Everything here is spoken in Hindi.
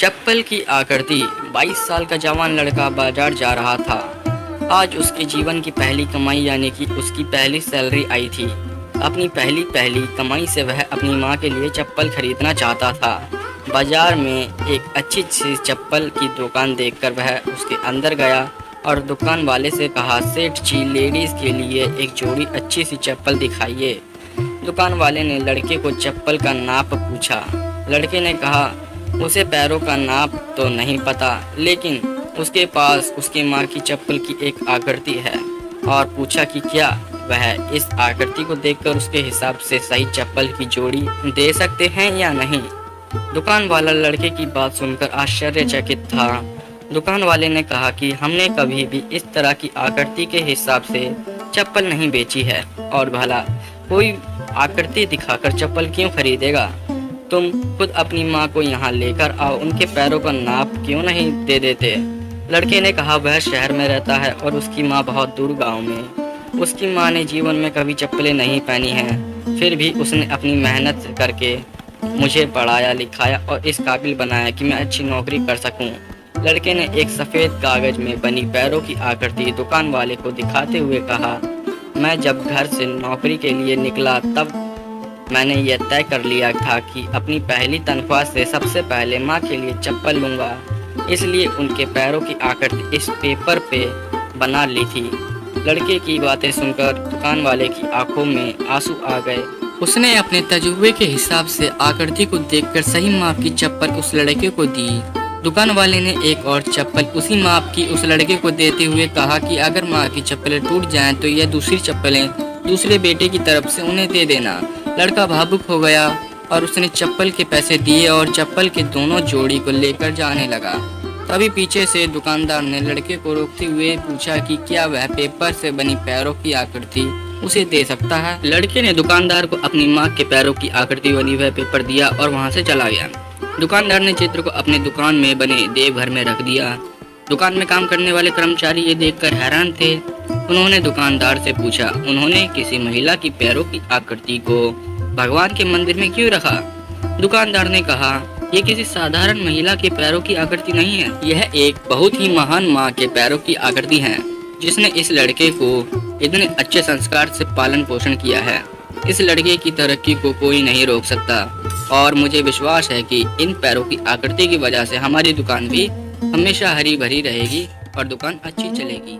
चप्पल की आकृति। 22 साल का जवान लड़का बाजार जा रहा था। आज उसके जीवन की पहली कमाई यानी कि उसकी पहली सैलरी आई थी। अपनी पहली कमाई से वह अपनी माँ के लिए चप्पल खरीदना चाहता था। बाजार में एक अच्छी सी चप्पल की दुकान देखकर वह उसके अंदर गया और दुकान वाले से कहा, सेठ जी, लेडीज़ के लिए एक जोड़ी अच्छी सी चप्पल दिखाइए। दुकान वाले ने लड़के को चप्पल का नाप पूछा। लड़के ने कहा, उसे पैरों का नाप तो नहीं पता, लेकिन उसके पास उसकी माँ की चप्पल की एक आकृति है। और पूछा कि क्या वह इस आकृति को देखकर उसके हिसाब से सही चप्पल की जोड़ी दे सकते हैं या नहीं। दुकान वाला लड़के की बात सुनकर आश्चर्यचकित था। दुकान वाले ने कहा कि हमने कभी भी इस तरह की आकृति के हिसाब से चप्पल नहीं बेची है, और भला कोई आकृति दिखाकर चप्पल क्यों खरीदेगा। तुम खुद अपनी माँ को यहाँ लेकर आओ, उनके पैरों का नाप क्यों नहीं दे देते। लड़के ने कहा, वह शहर में रहता है और उसकी माँ बहुत दूर गांव में। उसकी माँ ने जीवन में कभी चप्पलें नहीं पहनी हैं, फिर भी उसने अपनी मेहनत करके मुझे पढ़ाया लिखाया और इस काबिल बनाया कि मैं अच्छी नौकरी कर सकूं। लड़के ने एक सफ़ेद कागज में बनी पैरों की आकृति दुकान वाले को दिखाते हुए कहा, मैं जब घर से नौकरी के लिए निकला तब मैंने यह तय कर लिया था कि अपनी पहली तनख्वाह से सबसे पहले माँ के लिए चप्पल लूँगा, इसलिए उनके पैरों की आकृति इस पेपर पे बना ली थी। लड़के की बातें सुनकर दुकान वाले की आंखों में आंसू आ गए। उसने अपने तजुर्बे के हिसाब से आकृति को देखकर सही माप की चप्पल उस लड़के को दी। दुकान वाले ने एक और चप्पल उसी माप की उस लड़के को देते हुए कहा कि अगर माँ की चप्पलें टूट जाएं तो यह दूसरी चप्पलें दूसरे बेटे की तरफ से उन्हें दे देना। लड़का भावुक हो गया और उसने चप्पल के पैसे दिए और चप्पल के दोनों जोड़ी को लेकर जाने लगा। तभी पीछे से दुकानदार ने लड़के को रोकते हुए पूछा कि क्या वह पेपर से बनी पैरों की आकृति उसे दे सकता है। लड़के ने दुकानदार को अपनी माँ के पैरों की आकृति बनी वह पेपर दिया और वहाँ से चला गया। दुकानदार ने चित्र को अपनी दुकान में बने देवघर में रख दिया। दुकान में काम करने वाले कर्मचारी ये देखकर हैरान थे। उन्होंने दुकानदार से पूछा, उन्होंने किसी महिला की पैरों की आकृति को भगवान के मंदिर में क्यों रखा। दुकानदार ने कहा, ये किसी साधारण महिला के पैरों की आकृति नहीं है, यह एक बहुत ही महान माँ के पैरों की आकृति है, जिसने इस लड़के को इतने अच्छे संस्कार से पालन पोषण किया है। इस लड़के की तरक्की को कोई नहीं रोक सकता और मुझे विश्वास है कि इन पैरों की आकृति की वजह से हमारी दुकान भी हमेशा हरी भरी रहेगी और दुकान अच्छी चलेगी।